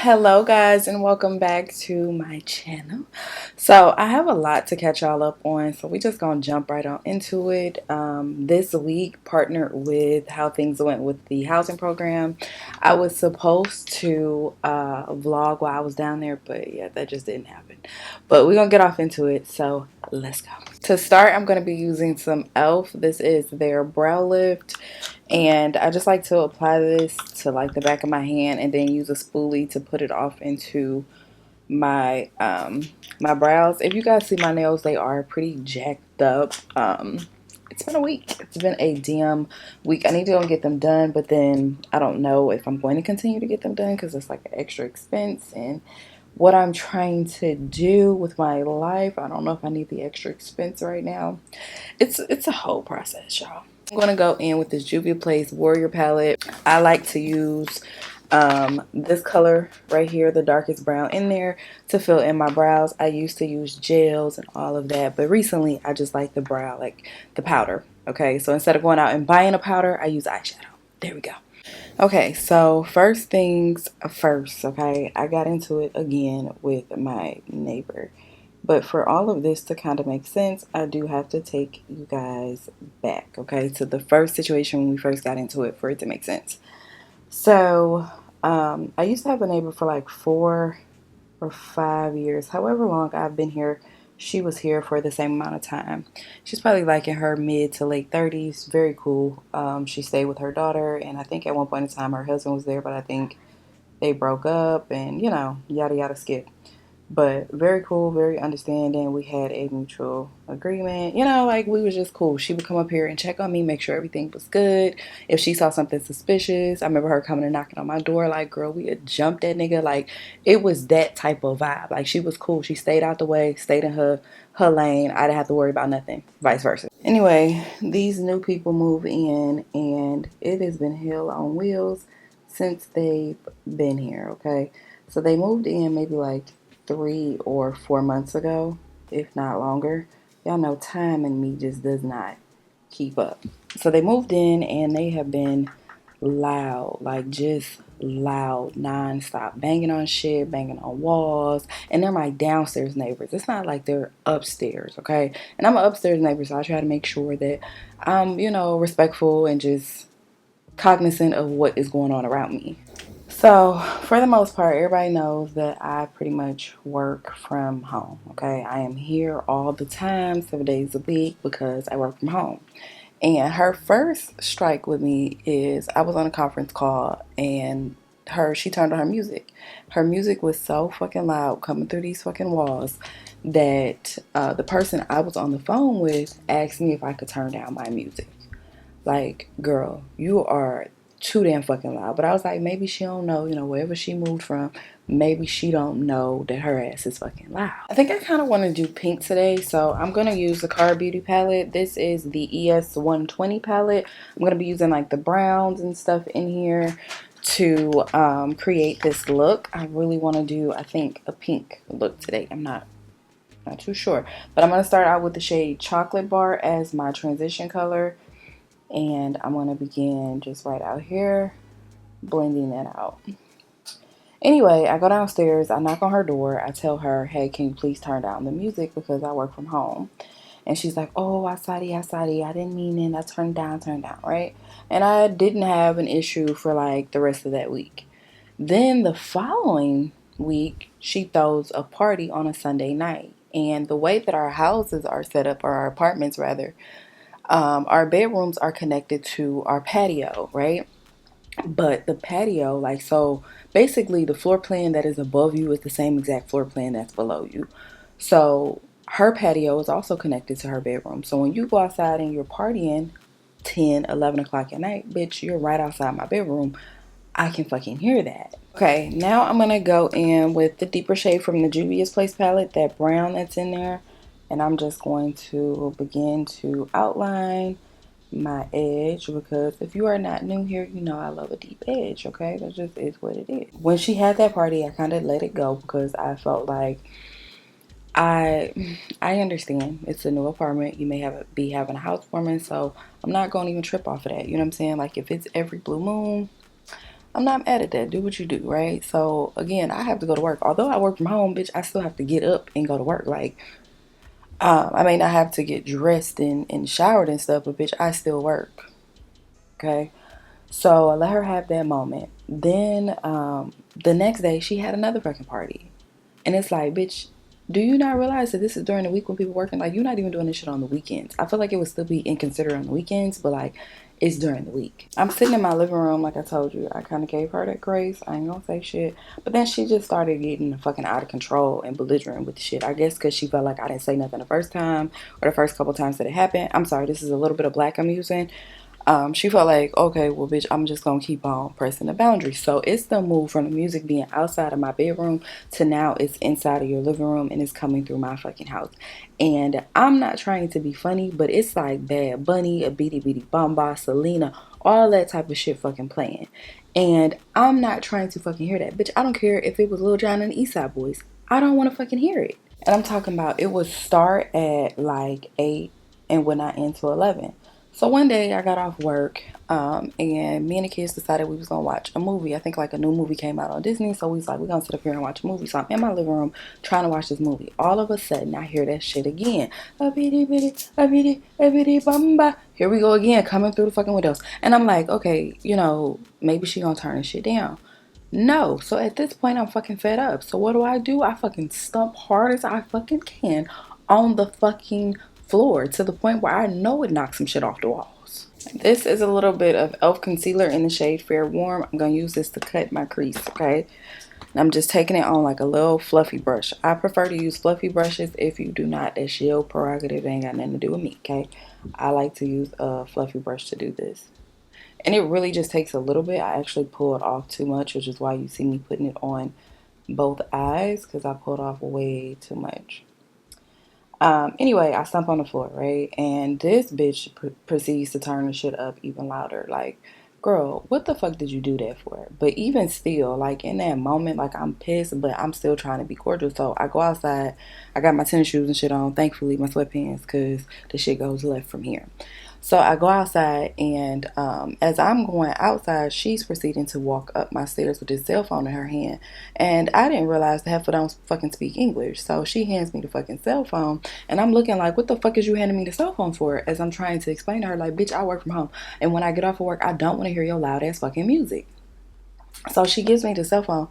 Hello guys, and welcome back to my channel. So I have a lot to catch y'all up on, so we just gonna jump right on into it. This week partnered with how things went with the housing program. I was supposed to vlog while I was down there, but yeah, that just didn't happen. But we're gonna get off into it, so let's go. To start, I'm gonna be using some e.l.f. This is their brow lift, and I just like to apply this to like the back of my hand and then use a spoolie to put it off into my my brows. If you guys see my nails, they are pretty jacked up. It's been a week. It's been a damn week. I need to go and get them done, but then I don't know if I'm going to continue to get them done because it's like an extra expense, and what I'm trying to do with my life, I don't know if I need the extra expense right now. It's a whole process, y'all. I'm going to go in with this Juvia Place Warrior palette. I like to use this color right here, the darkest brown in there, to fill in my brows. I used to use gels and all of that, but recently I just like the brow, like the powder. Okay, so instead of going out and buying a powder, I use eyeshadow. There we go. Okay, so first things first, okay, I got into it again with my neighbor. But for all of this to kind of make sense, I do have to take you guys back, okay, to the first situation when we first got into it for it to make sense. So, I used to have a neighbor for like 4 or 5 years, however long I've been here. She was here for the same amount of time. She's probably like in her mid to late 30s. Very cool. She stayed with her daughter, and I think at one point in time her husband was there, but I think they broke up, and you know, yada yada skip. But very cool, very understanding. We had a mutual agreement. You know, like we was just cool. She would come up here and check on me, make sure everything was good. If she saw something suspicious, I remember her coming and knocking on my door like, girl, we had jumped that nigga. Like, it was that type of vibe. Like, she was cool. She stayed out the way, stayed in her lane. I didn't have to worry about nothing, vice versa. Anyway, these new people move in, and it has been hell on wheels since they've been here, okay? So they moved in maybe like 3 or 4 months ago, if not longer. Y'all know time and me just does not keep up. So they moved in and they have been loud, like just loud, non-stop, banging on shit, banging on walls, and they're my downstairs neighbors. It's not like they're upstairs, okay? And I'm an upstairs neighbor, so I try to make sure that I'm, you know, respectful and just cognizant of what is going on around me. So, for the most part, everybody knows that I pretty much work from home, okay? I am here all the time, 7 days a week, because I work from home. And her first strike with me is I was on a conference call and she turned on her music. Her music was so fucking loud coming through these fucking walls that the person I was on the phone with asked me if I could turn down my music. Like, girl, you are too damn fucking loud. But I was like, maybe she don't know, you know, wherever she moved from, maybe she don't know that her ass is fucking loud. I think I kind of want to do pink today, so I'm going to use the Car Beauty palette. This is the ES 120 palette. I'm going to be using like the browns and stuff in here to create this look. I really want to do, I think, a pink look today. I'm not too sure. But I'm going to start out with the shade Chocolate Bar as my transition color. And I'm going to begin just right out here, blending that out. Anyway, I go downstairs, I knock on her door, I tell her, hey, can you please turn down the music because I work from home. And she's like, oh, I didn't mean it, I turned down, right? And I didn't have an issue for like the rest of that week. Then the following week, she throws a party on a Sunday night. And the way that our houses are set up, or our apartments rather, our bedrooms are connected to our patio, right? But the patio, like, so basically the floor plan that is above you is the same exact floor plan that's below you. So her patio is also connected to her bedroom. So when you go outside and you're partying 10, 11 o'clock at night, bitch, you're right outside my bedroom. I can fucking hear that. Okay, now I'm going to go in with the deeper shade from the Juvia Place palette, that brown that's in there. And I'm just going to begin to outline my edge, because if you are not new here, you know I love a deep edge, okay? That just is what it is. When she had that party, I kind of let it go because I felt like I understand it's a new apartment. You may be having a housewarming, so I'm not going to even trip off of that. You know what I'm saying? Like, if it's every blue moon, I'm not mad at that. Do what you do, right? So again, I have to go to work. Although I work from home, bitch, I still have to get up and go to work. Like, I mean, I have to get dressed and showered and stuff, but bitch, I still work. Okay. So I let her have that moment. Then the next day, she had another fucking party. And it's like, bitch, do you not realize that this is during the week when people working? Like, you're not even doing this shit on the weekends. I feel like it would still be inconsiderate on the weekends, but like, it's during the week. I'm sitting in my living room, like I told you. I kind of gave her that grace. I ain't gonna say shit. But then she just started getting fucking out of control and belligerent with the shit. I guess because she felt like I didn't say nothing the first time or the first couple times that it happened. I'm sorry, this is a little bit of black I'm using. She felt like, okay, well, bitch, I'm just gonna keep on pressing the boundaries. So it's the move from the music being outside of my bedroom to now it's inside of your living room and it's coming through my fucking house. And I'm not trying to be funny, but it's like Bad Bunny, a Beady Beady Bamba, Selena, all that type of shit fucking playing. And I'm not trying to fucking hear that. Bitch, I don't care if it was Lil Jon and the East Side Boys. I don't want to fucking hear it. And I'm talking about it would start at like 8 and would not end till 11. So one day I got off work, and me and the kids decided we was gonna watch a movie. I think like a new movie came out on Disney, so we was like, we're gonna sit up here and watch a movie. So I'm in my living room trying to watch this movie. All of a sudden I hear that shit again. A bitty bitty, a bitty, a bitty bamba. Here we go again, coming through the fucking windows. And I'm like, okay, maybe she gonna turn this shit down. No. So at this point, I'm fucking fed up. So what do? I fucking stomp hard as I fucking can on the fucking floor to the point where I know it knocks some shit off the walls. This is a little bit of e.l.f. concealer in the shade Fair Warm. I'm going to use this to cut my crease, okay? And I'm just taking it on like a little fluffy brush. I prefer to use fluffy brushes. If you do not, that's your prerogative. It ain't got nothing to do with me, okay? I like to use a fluffy brush to do this. And it really just takes a little bit. I actually pulled off too much, which is why you see me putting it on both eyes, because I pulled off way too much. Anyway, I stomp on the floor, right? And this bitch proceeds to turn the shit up even louder. Like, girl, what the fuck did you do that for? But even still, like in that moment, like I'm pissed, but I'm still trying to be cordial. So I go outside. I got my tennis shoes and shit on. Thankfully, my sweatpants, because the shit goes left from here. So I go outside, and as I'm going outside, she's proceeding to walk up my stairs with this cell phone in her hand. And I didn't realize the heifer don't fucking speak English. So she hands me the fucking cell phone, and I'm looking like, what the fuck is you handing me the cell phone for? As I'm trying to explain to her, like, bitch, I work from home. And when I get off of work, I don't want to hear your loud ass fucking music. So she gives me the cell phone,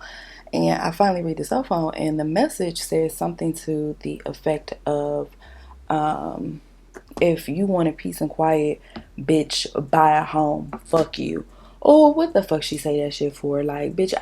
and I finally read the cell phone, and the message says something to the effect of, if you want a peace and quiet, bitch, buy a home. Fuck you. Oh, what the fuck she say that shit for? Like, bitch,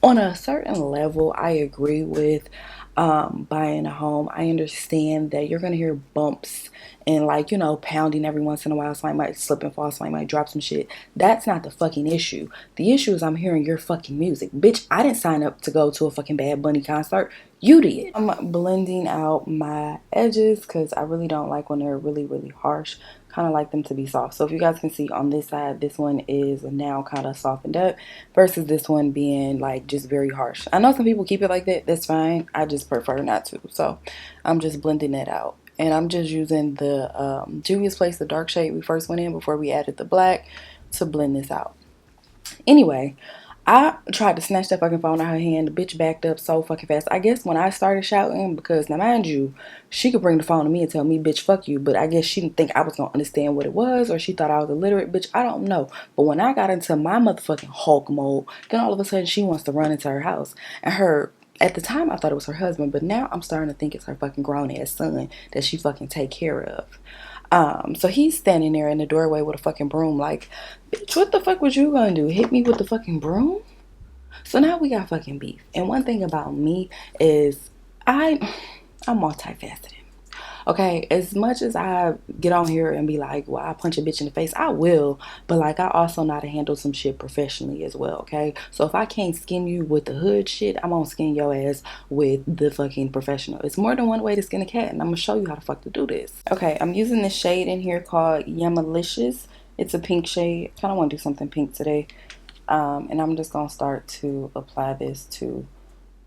on a certain level, I agree with buying a home. I understand that you're gonna hear bumps and like, pounding every once in a while. Somebody might slip and fall, somebody might drop some shit. That's not the fucking issue. The issue is I'm hearing your fucking music. Bitch, I didn't sign up to go to a fucking Bad Bunny concert. You did. I'm blending out my edges because I really don't like when they're really, really harsh. Kind of like them to be soft. So if you guys can see on this side, this one is now kind of softened up versus this one being like just very harsh. I know some people keep it like that. That's fine. I just prefer not to. So I'm just blending that out. And I'm just using the Juvia's Place, the dark shade we first went in before we added the black, to blend this out. Anyway, I tried to snatch that fucking phone out of her hand. The bitch backed up so fucking fast. I guess when I started shouting, because now mind you, she could bring the phone to me and tell me, bitch, fuck you. But I guess she didn't think I was going to understand what it was, or she thought I was illiterate. Bitch, I don't know. But when I got into my motherfucking Hulk mode, then all of a sudden she wants to run into her house. And at the time, I thought it was her husband, but now I'm starting to think it's her fucking grown-ass son that she fucking take care of. So he's standing there in the doorway with a fucking broom like, bitch, what the fuck was you gonna do? Hit me with the fucking broom? So now we got fucking beef. And one thing about me is I'm multifaceted. Okay, as much as I get on here and be like, well, I punch a bitch in the face, I will. But like, I also know how to handle some shit professionally as well, okay? So if I can't skin you with the hood shit, I'm gonna skin your ass with the fucking professional. It's more than one way to skin a cat, and I'm gonna show you how to fuck to do this. Okay, I'm using this shade in here called Yamalicious. It's a pink shade. I kind of want to do something pink today. And I'm just gonna start to apply this to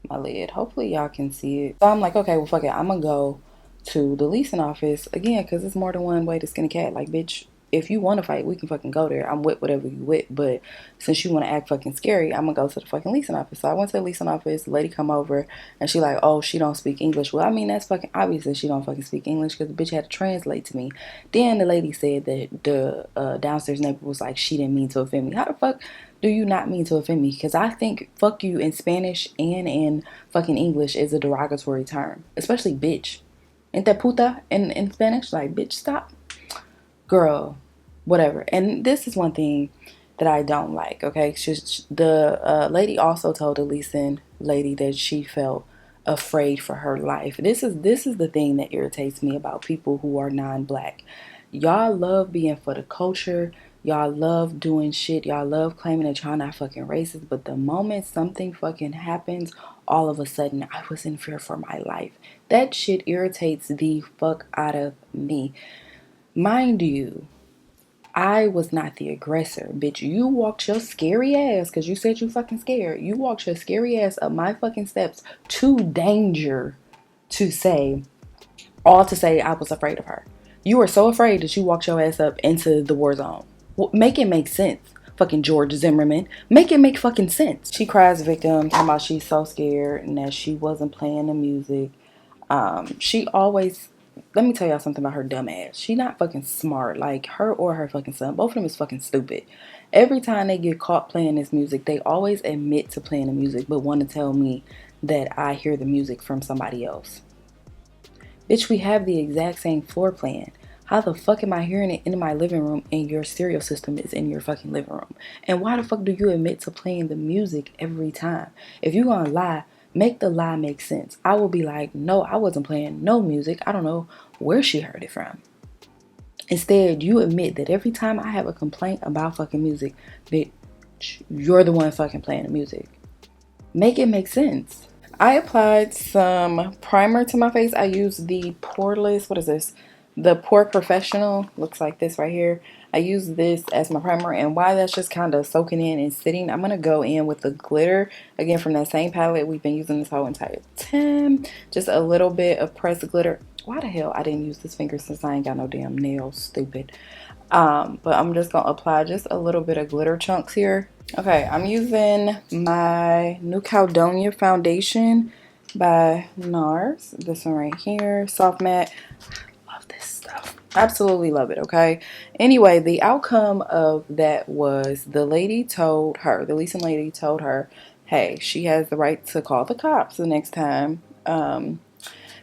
my lid. Hopefully y'all can see it. So I'm like, okay, well, fuck it. I'm gonna go to the leasing office again because it's more than one way to skin a cat. Like, bitch, if you want to fight, we can fucking go there. I'm with whatever you with. But since you want to act fucking scary, I'm going to go to the fucking leasing office. So I went to the leasing office. The lady come over and she like, oh, she don't speak English. Well, I mean, that's fucking obvious that she don't fucking speak English because the bitch had to translate to me. Then the lady said that the downstairs neighbor was like, she didn't mean to offend me. How the fuck do you not mean to offend me? Because I think fuck you in Spanish and in fucking English is a derogatory term. Especially bitch. Ain't that puta in Spanish? Like, bitch, stop. Girl, whatever. And this is one thing that I don't like, okay? The lady also told the leasing lady that she felt afraid for her life. This is the thing that irritates me about people who are non-black. Y'all love being for the culture. Y'all love doing shit. Y'all love claiming that y'all not fucking racist. But the moment something fucking happens, all of a sudden, I was in fear for my life. That shit irritates the fuck out of me. Mind you, I was not the aggressor. Bitch, you walked your scary ass, because you said you fucking scared. You walked your scary ass up my fucking steps to danger to say I was afraid of her. You were so afraid that you walked your ass up into the war zone. Make it make sense, fucking George Zimmerman. Make it make fucking sense. She cries victim, talking about she's so scared and that she wasn't playing the music. She always, let me tell y'all something about her dumb ass. She not fucking smart. Like, her or her fucking son, both of them is fucking stupid. Every time they get caught playing this music, they always admit to playing the music, but want to tell me that I hear the music from somebody else. Bitch, we have the exact same floor plan. How the fuck am I hearing it in my living room and your stereo system is in your fucking living room? And why the fuck do you admit to playing the music every time? If you gonna lie, make the lie make sense. I will be like, no, I wasn't playing no music. I don't know where she heard it from. Instead, you admit that every time I have a complaint about fucking music, bitch, you're the one fucking playing the music. Make it make sense. I applied some primer to my face. I used the Poreless, what is this? The Pore Professional, looks like this right here. I use this as my primer, and while that's just kind of soaking in and sitting, I'm going to go in with the glitter, again from that same palette we've been using this whole entire time. Just a little bit of pressed glitter. Why the hell I didn't use this finger since I ain't got no damn nails, stupid. But I'm just going to apply just a little bit of glitter chunks here. Okay, I'm using my new Caledonia foundation by NARS. This one right here, soft matte. This stuff, absolutely love it. Okay, anyway, the outcome of that was the leasing lady told her, hey, she has the right to call the cops the next time,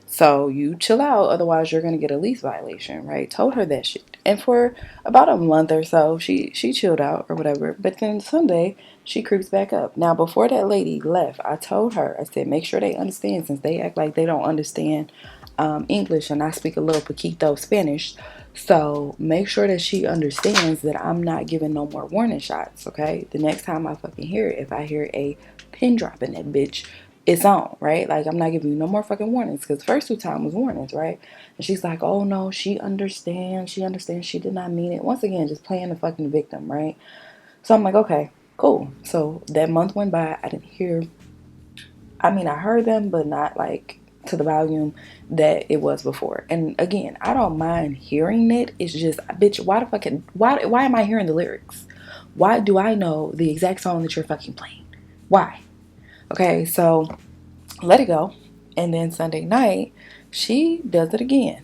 so you chill out, otherwise you're gonna get a lease violation, right? Told her that shit. And for about a month or so, she chilled out or whatever. But then Sunday, she creeps back up. Now, before that lady left, I told her, I said, make sure they understand, since they act like they don't understand English and I speak a little poquito Spanish. So make sure that she understands that I'm not giving no more warning shots, okay? The next time I fucking hear it, if I hear a pin drop in that bitch, it's on, right? Like, I'm not giving you no more fucking warnings, because the first 2 times was warnings, right? And she's like, oh no, she understands, she did not mean it. Once again, just playing the fucking victim, right? So I'm like, okay, cool. So that month went by, I didn't hear, I mean, I heard them, but not like to the volume that it was before. And again, I don't mind hearing it. It's just, bitch, why am I hearing the lyrics? Why do I know the exact song that you're fucking playing? Why? Okay, so let it go. And then Sunday night, she does it again.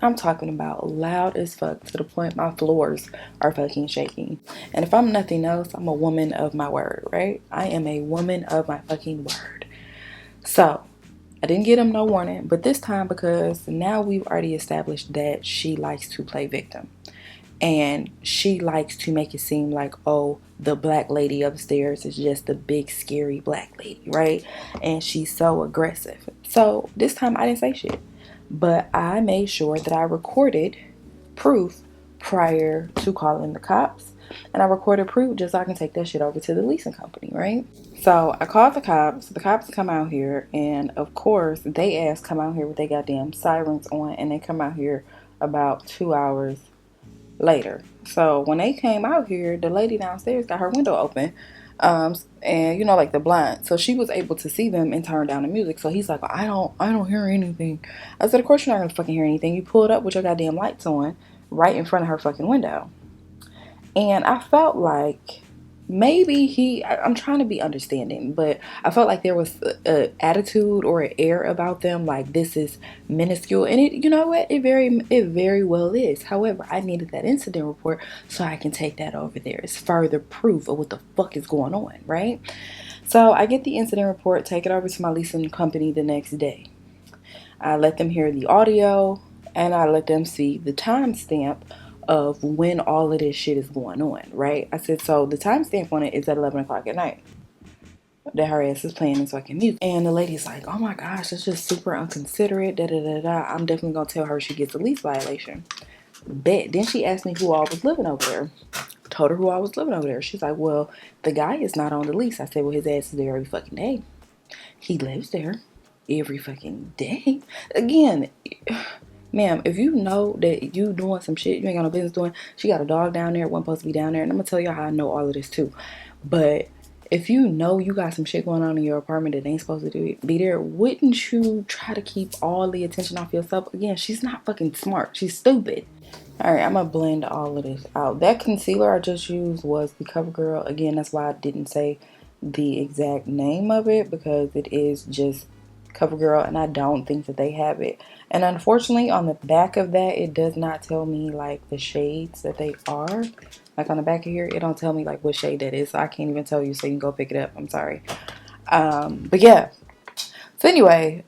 I'm talking about loud as fuck, to the point my floors are fucking shaking. And if I'm nothing else, I'm a woman of my word, right? I am a woman of my fucking word. So I didn't get him no warning, but this time, because now we've already established that she likes to play victim. And she likes to make it seem like, oh, the black lady upstairs is just the big scary black lady, right? And she's so aggressive. So this time I didn't say shit, but I made sure that I recorded proof prior to calling the cops. And I recorded proof just so I can take that shit over to the leasing company, right? So I called the cops. The cops come out here, and of course they ass come out here with their goddamn sirens on, and they come out here about 2 hours later. So when they came out here, the lady downstairs got her window open, and you know, like the blind, so she was able to see them and turn down the music. So he's like, I don't hear anything. I said, of course you're not gonna fucking hear anything. You pulled up with your goddamn lights on right in front of her fucking window. And I felt like maybe I'm trying to be understanding, but I felt like there was a attitude or an air about them, like this is minuscule. And it, you know what, it very well is. However, I needed that incident report so I can take that over there as further proof of what the fuck is going on, right? So I get the incident report, take it over to my leasing company the next day. I let them hear the audio, and I let them see the timestamp of when all of this shit is going on, right? I said, so the timestamp on it is at 11 o'clock at night that her ass is playing this fucking music. And the lady's like, oh my gosh, that's just super inconsiderate, da da da da. I'm definitely gonna tell her she gets a lease violation. Bet. Then she asked me who all was living over there. Told her who all was living over there. She's like, well, the guy is not on the lease. I said, well, his ass is there every fucking day. He lives there every fucking day. Again, ma'am, if you know that you doing some shit you ain't got no business doing, she got a dog down there, wasn't supposed to be down there, and I'm gonna tell you how I know all of this too. But if you know you got some shit going on in your apartment that ain't supposed to be there, wouldn't you try to keep all the attention off yourself? Again, she's not fucking smart. She's stupid. Alright, I'm gonna blend all of this out. That concealer I just used was the Covergirl. Again, that's why I didn't say the exact name of it, because it is just Covergirl, and I don't think that they have it. And unfortunately, on the back of that, it does not tell me like the shades that they are. Like on the back of here, it don't tell me like what shade that is. So I can't even tell you, so you can go pick it up. I'm sorry. But yeah. So anyway,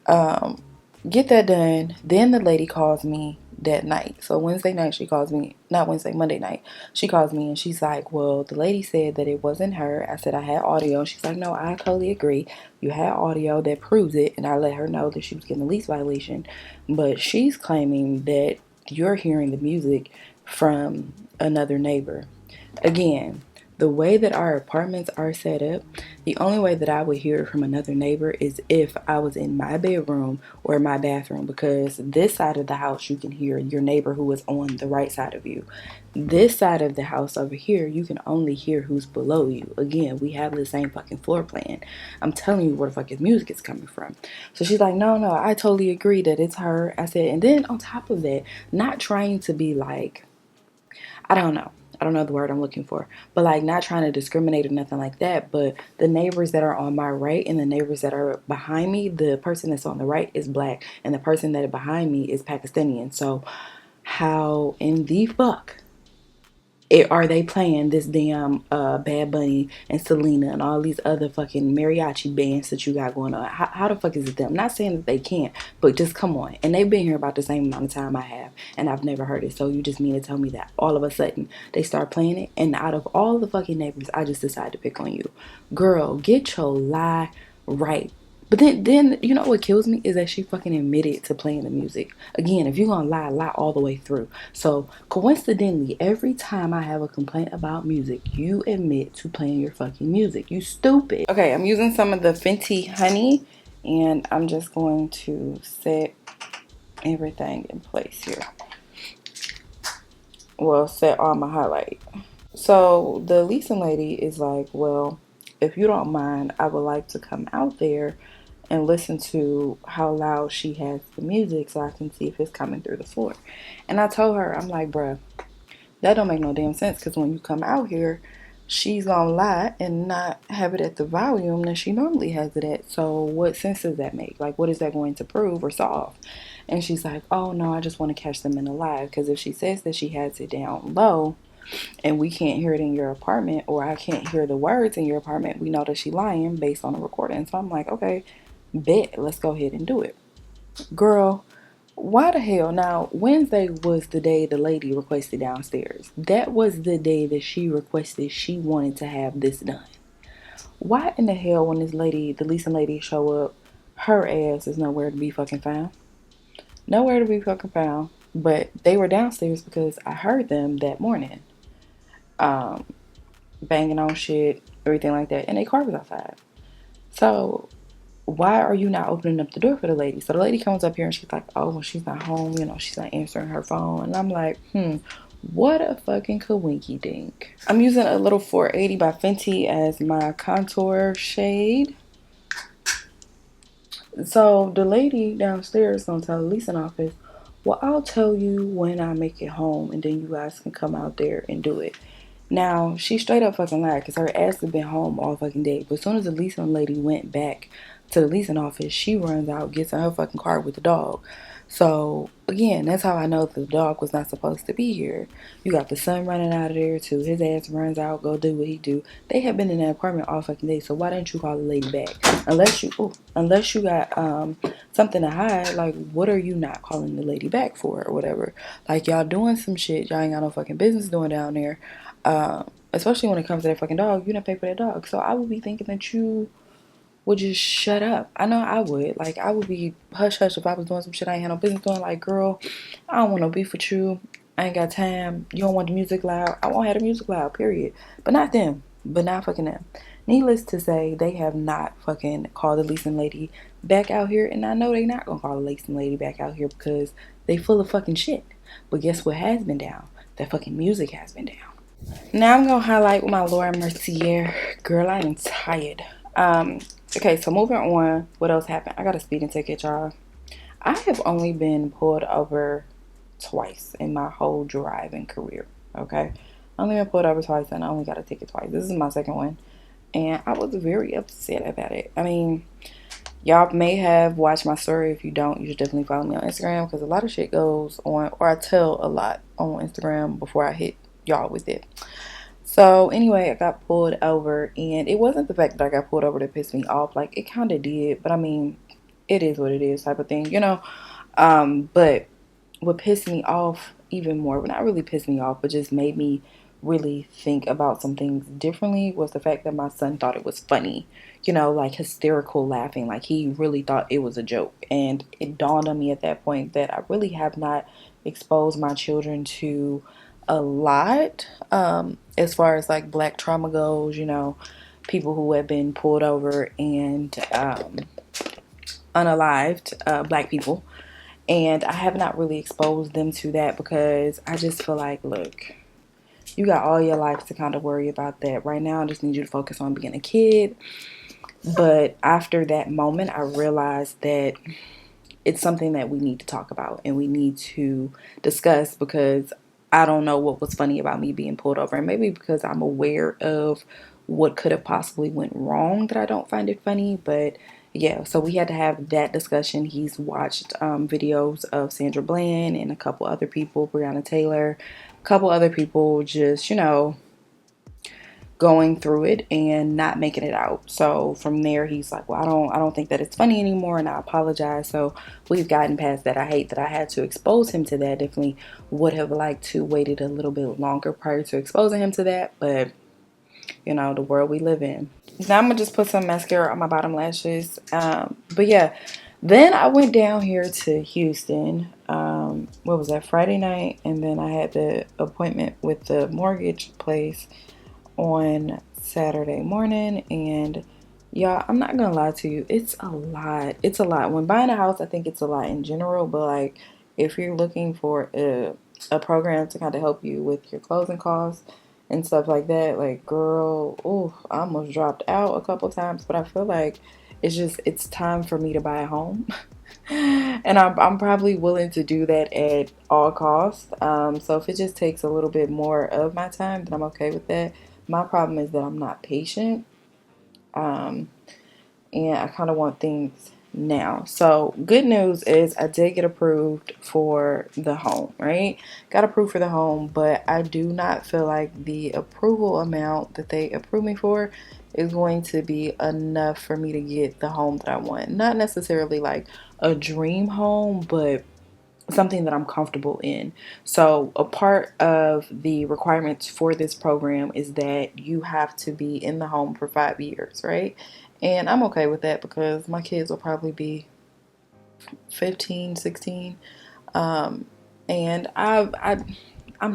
get that done. Then the lady calls me that night. So Wednesday night she calls me, not Wednesday, Monday night. She calls me and she's like, well, the lady said that it wasn't her. I said I had audio. She's like, no, I totally agree. You had audio that proves it. And I let her know that she was getting a lease violation. But she's claiming that you're hearing the music from another neighbor. Again, the way that our apartments are set up, the only way that I would hear it from another neighbor is if I was in my bedroom or my bathroom, because this side of the house you can hear your neighbor who is on the right side of you. This side of the house over here, you can only hear who's below you. Again, we have the same fucking floor plan. I'm telling you where the fuck his music is coming from. So she's like, no, I totally agree that it's her. I said, and then on top of that, not trying to be like, I don't know the word I'm looking for, but like not trying to discriminate or nothing like that. But the neighbors that are on my right and the neighbors that are behind me, the person that's on the right is black and the person that is behind me is Pakistani. So how in the fuck are they playing this damn Bad Bunny and Selena and all these other fucking mariachi bands that you got going on? How the fuck is it them? I'm not saying that they can't, but just come on. And they've been here about the same amount of time I have, and I've never heard it. So you just mean to tell me that all of a sudden they start playing it, and out of all the fucking neighbors, I just decide to pick on you? Girl, get your lie right. But then you know what kills me is that she fucking admitted to playing the music. Again, if you're gonna lie all the way through. So coincidentally, every time I have a complaint about music, you admit to playing your fucking music. You stupid. Okay, I'm using some of the Fenty Honey, and I'm just going to set everything in place here. Well, set all my highlight. So the leasing lady is like, well, if you don't mind, I would like to come out there and listen to how loud she has the music so I can see if it's coming through the floor. And I told her, I'm like, bruh, that don't make no damn sense, because when you come out here, she's gonna lie and not have it at the volume that she normally has it at. So what sense does that make? Like, what is that going to prove or solve? And she's like, oh no, I just want to catch them in the live, because if she says that she has it down low and we can't hear it in your apartment, or I can't hear the words in your apartment, we know that she lying based on the recording. So I'm like, okay, bet, let's go ahead and do it. Girl, why the hell? Now, Wednesday was the day the lady requested downstairs. That was the day that she requested she wanted to have this done. Why in the hell, when this lady, the leasing lady, show up, her ass is nowhere to be fucking found? Nowhere to be fucking found. But they were downstairs because I heard them that morning. Banging on shit, everything like that. And their car was outside. So why are you not opening up the door for the lady? So the lady comes up here and she's like, oh, well, she's not home, she's not answering her phone. And I'm like, what a fucking kawinky dink. I'm using a little 480 by Fenty as my contour shade. So the lady downstairs gonna tell the leasing office, well, I'll tell you when I make it home, and then you guys can come out there and do it. Now, she straight up fucking lied because her ass had been home all fucking day. But as soon as the leasing lady went back to the leasing office, she runs out, gets in her fucking car with the dog. So, again, that's how I know the dog was not supposed to be here. You got the son running out of there, too. His ass runs out, go do what he do. They have been in that apartment all fucking day, so why didn't you call the lady back? Unless you got something to hide, like, what are you not calling the lady back for or whatever? Like, y'all doing some shit y'all ain't got no fucking business doing down there. Especially when it comes to that fucking dog, you didn't pay for that dog. So I would be thinking that you would just shut up. I know I would. Like, I would be hush hush if I was doing some shit I ain't had no business doing. Like, girl, I don't want no beef with you. I ain't got time. You don't want the music loud. I won't have the music loud, period. But not them. But not fucking them. Needless to say, they have not fucking called the leasing lady back out here. And I know they not gonna call the leasing lady back out here because they full of fucking shit. But guess what has been down? That fucking music has been down. Now I'm gonna highlight with my Laura Mercier. Girl, I am tired. Okay, so moving on. What else happened? I got a speeding ticket, y'all. I have only been pulled over twice in my whole driving career. Okay, I only been pulled over twice, and I only got a ticket twice. This is my second one, and I was very upset about it. I mean, y'all may have watched my story. If you don't, you should definitely follow me on Instagram because a lot of shit goes on, or I tell a lot on Instagram before I hit y'all with it. So anyway, I got pulled over, and it wasn't the fact that I got pulled over that pissed me off. Like, it kind of did, but I mean, it is what it is type of thing, you know. But what pissed me off even more, well, not really pissed me off, but just made me really think about some things differently was the fact that my son thought it was funny, you know, like hysterical laughing, like he really thought it was a joke. And it dawned on me at that point that I really have not exposed my children to a lot, as far as like black trauma goes, you know, people who have been pulled over and unalived, black people. And I have not really exposed them to that because I just feel like, look, you got all your life to kind of worry about that. Right now, I just need you to focus on being a kid. But after that moment, I realized that it's something that we need to talk about and we need to discuss because I don't know what was funny about me being pulled over. And maybe because I'm aware of what could have possibly went wrong that I don't find it funny. But yeah, so we had to have that discussion. He's watched videos of Sandra Bland and a couple other people, Breonna Taylor, a couple other people just, you know, going through it and not making it out. So from there he's like, well, I don't think that it's funny anymore, and I apologize. So we've gotten past that. I hate that I had to expose him to that. Definitely would have liked to waited a little bit longer prior to exposing him to that, but you know, the world we live in. Now I'm gonna just put some mascara on my bottom lashes. But yeah, then I went down here to Houston. What was that, Friday night? And then I had the appointment with the mortgage place on Saturday morning. And y'all, I'm not gonna lie to you, it's a lot. It's a lot. When buying a house, I think it's a lot in general, but like if you're looking for a program to kind of help you with your closing costs and stuff like that, like girl, oh, I almost dropped out a couple times, but I feel like it's time for me to buy a home. And I'm probably willing to do that at all costs. So if it just takes a little bit more of my time, then I'm okay with that. My problem is that I'm not patient. Um, and I kind of want things now. So good news is I did get approved for the home, right? Got approved for the home, but I do not feel like the approval amount that they approved me for is going to be enough for me to get the home that I want. Not necessarily like a dream home, but something that I'm comfortable in. So a part of the requirements for this program is that you have to be in the home for 5 years, right? And I'm okay with that because my kids will probably be 15, 16. Um, and I'm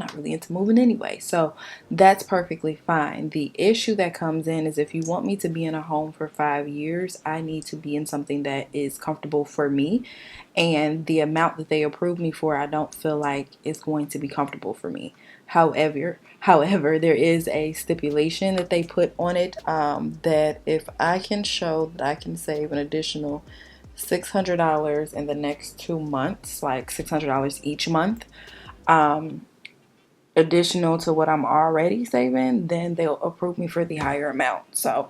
not really into moving anyway, so that's perfectly fine. The issue that comes in is if you want me to be in a home for 5 years, I need to be in something that is comfortable for me, and the amount that they approve me for, I don't feel like is going to be comfortable for me. However, there is a stipulation that they put on it, that if I can show that I can save an additional $600 in the next 2 months, like $600 each month, um, additional to what I'm already saving, then they'll approve me for the higher amount. So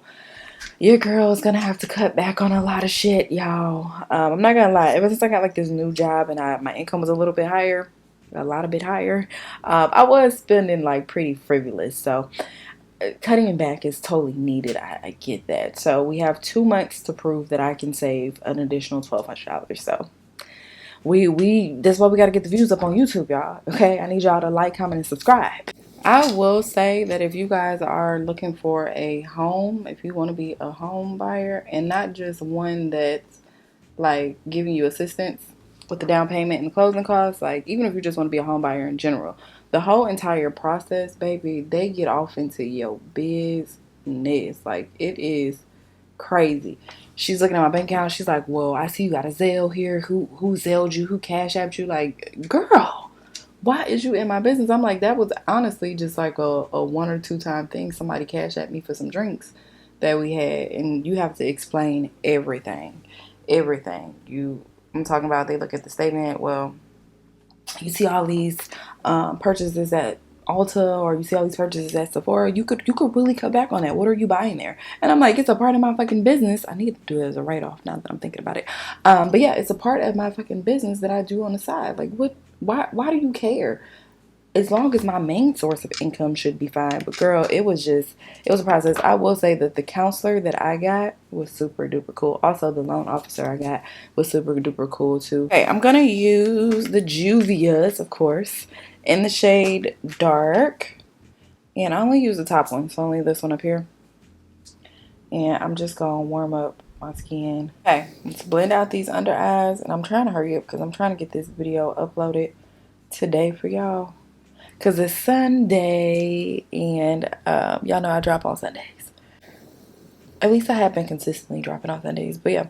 your girl is gonna have to cut back on a lot of shit, y'all. I'm not gonna lie. Ever since I got like this new job and my income was a little bit higher, a bit higher, I was spending like pretty frivolous. So cutting it back is totally needed. I get that. So we have 2 months to prove that I can save an additional $1,200. So that's why we gotta get the views up on YouTube, y'all. Okay, I need y'all to like, comment, and subscribe. I will say that if you guys are looking for a home, if you want to be a home buyer and not just one that's like giving you assistance with the down payment and the closing costs, like even if you just want to be a home buyer in general, the whole entire process, baby, they get off into your business. Like it is crazy. She's looking at my bank account. She's like, "Well, I see you got a Zelle here. Who Zelled you? Who Cash Apped you?" Like, girl, why is you in my business? I'm like, that was honestly just like a 1 or 2 time thing. Somebody Cash Apped me for some drinks that we had, and you have to explain everything. I'm talking about. They look at the statement. Well, you see all these purchases at Ulta, or you see all these purchases at Sephora, you could really cut back on that. What are you buying there? And I'm like, it's a part of my fucking business. I need to do it as a write-off now that I'm thinking about it. But yeah, it's a part of my fucking business that I do on the side. Like, what? Why do you care? As long as my main source of income should be fine. But girl, it was a process. I will say that the counselor that I got was super duper cool. Also, the loan officer I got was super duper cool too. Okay, I'm gonna use the Juvias, of course, in the shade Dark. And I only use the top one, so only this one up here. And I'm just gonna warm up my skin. Okay, let's blend out these under eyes. And I'm trying to hurry up because I'm trying to get this video uploaded today for y'all. Because it's Sunday, and y'all know I drop on Sundays. At least I have been consistently dropping on Sundays. But yeah,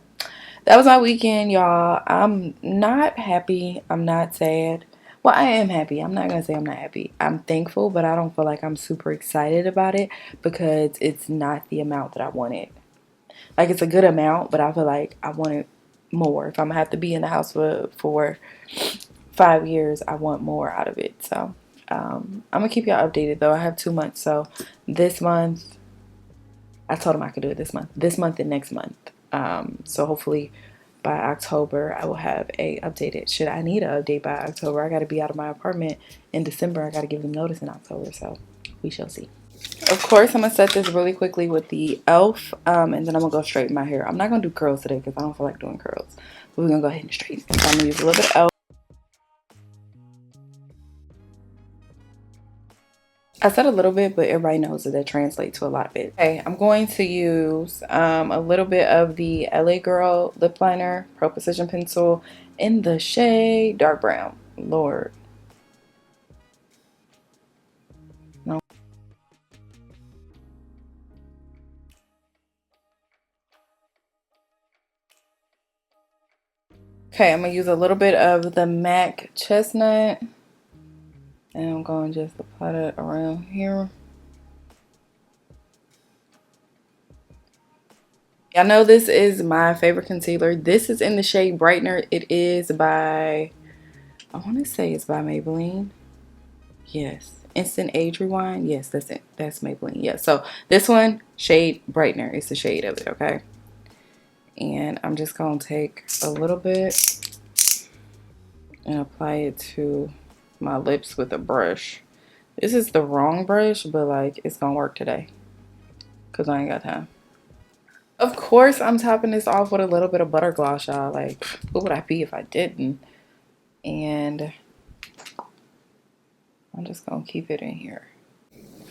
that was my weekend, y'all. I'm not happy. I'm not sad. Well, I am happy. I'm not going to say I'm not happy. I'm thankful, but I don't feel like I'm super excited about it because it's not the amount that I wanted. Like, it's a good amount, but I feel like I wanted more. If I'm going to have to be in the house for 5 years, I want more out of it. So I'm gonna keep y'all updated though. I have 2 months, so this month I told him I could do it this month and next month. So hopefully by October I will have a updated. Should I need an update by October, I got to be out of my apartment in December. I got to give them notice in October, so we shall see. Of course, I'm gonna set this really quickly with the elf, and then I'm gonna go straighten my hair. I'm not gonna do curls today because I don't feel like doing curls, but we're gonna go ahead and straighten. So I'm gonna use a little bit of elf. I said a little bit, but everybody knows that translates to a lot of it. Okay, I'm going to use a little bit of the LA Girl Lip Liner Pro Precision Pencil in the shade Dark Brown. Lord. No. Okay, I'm going to use a little bit of the MAC Chestnut. And I'm going to just apply that around here. I know this is my favorite concealer. This is in the shade Brightener. It is by, I want to say it's by Maybelline. Yes. Instant Age Rewind. Yes, that's it. That's Maybelline. Yeah. So this one, shade Brightener, is the shade of it, okay? And I'm just going to take a little bit and apply it to my lips with a brush. This is the wrong brush, but like it's gonna work today because I ain't got time. Of course, I'm topping this off with a little bit of butter gloss, y'all. Like, who would I be if I didn't? And I'm just gonna keep it in here.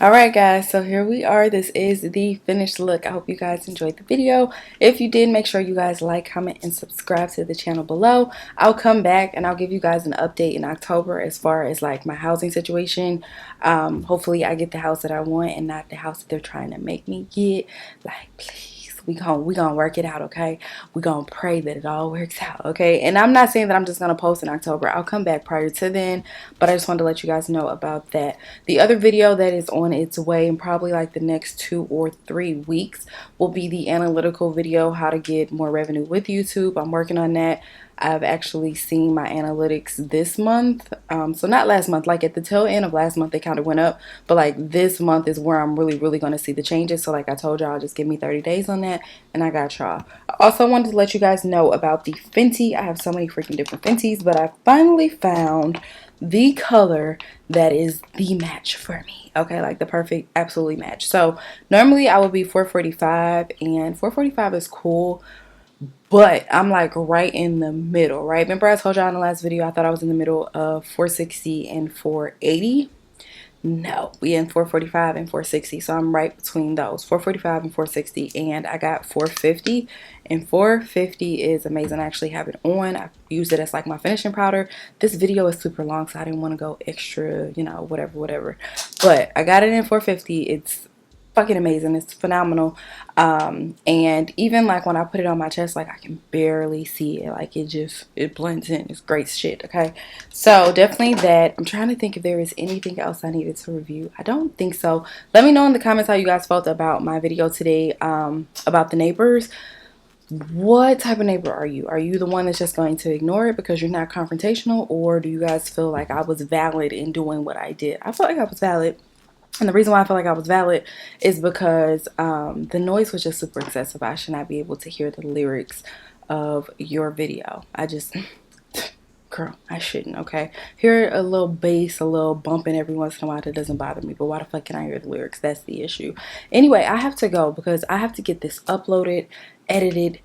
Alright guys, so here we are. This is the finished look. I hope you guys enjoyed the video. If you did, make sure you guys like, comment, and subscribe to the channel below. I'll come back and I'll give you guys an update in October as far as like my housing situation. Hopefully I get the house that I want and not the house that they're trying to make me get. Like, please. We gonna work it out, okay? We gonna pray that it all works out, okay? And I'm not saying that I'm just gonna post in October. I'll come back prior to then, but I just wanted to let you guys know about that. The other video that is on its way in probably like the next 2 or 3 weeks will be the analytical video, how to get more revenue with YouTube. I'm working on that. I've actually seen my analytics this month. So not last month, like at the tail end of last month, they kind of went up. But like this month is where I'm really going to see the changes. So like I told y'all, just give me 30 days on that. And I got y'all. I also wanted to let you guys know about the Fenty. I have so many freaking different Fenties. But I finally found the color that is the match for me. Okay, like the perfect, absolutely match. So normally I would be 445, and 445 is cool, but I'm like right in the middle, right? Remember I told y'all in the last video I thought I was in the middle of 460 and 480? No, we in 445 and 460, so I'm right between those, 445 and 460, and I got 450, and 450 is amazing. I actually have it on. I use it as like my finishing powder. This video is super long, so I didn't want to go extra, you know, whatever, but I got it in 450. It's fucking amazing. It's phenomenal. And even like when I put it on my chest, like I can barely see it. Like it blends in. It's great shit. Okay, so definitely that. I'm trying to think if there is anything else I needed to review. I don't think so. Let me know in the comments how you guys felt about my video today, about the neighbors. What type of neighbor are you? Are you the one that's just going to ignore it because you're not confrontational, or do you guys feel like I was valid in doing what I did? I feel like I was valid. And the reason why I feel like I was valid is because the noise was just super excessive. I should not be able to hear the lyrics of your video. I just, girl, I shouldn't, okay? Hear a little bass, a little bumping every once in a while, that doesn't bother me. But why the fuck can I hear the lyrics? That's the issue. Anyway, I have to go because I have to get this uploaded, edited,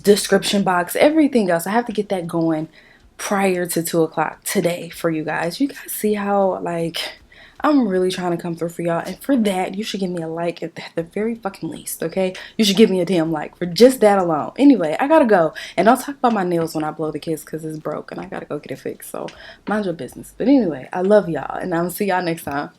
description box, everything else. I have to get that going prior to 2 o'clock today for you guys. You guys see how, like, I'm really trying to come through for y'all, and for that you should give me a like at the very fucking least. Okay, you should give me a damn like for just that alone. Anyway, I gotta go, and don't talk about my nails when I blow the kiss because it's broke and I gotta go get it fixed. So mind your business. But anyway, I love y'all, and I'll see y'all next time.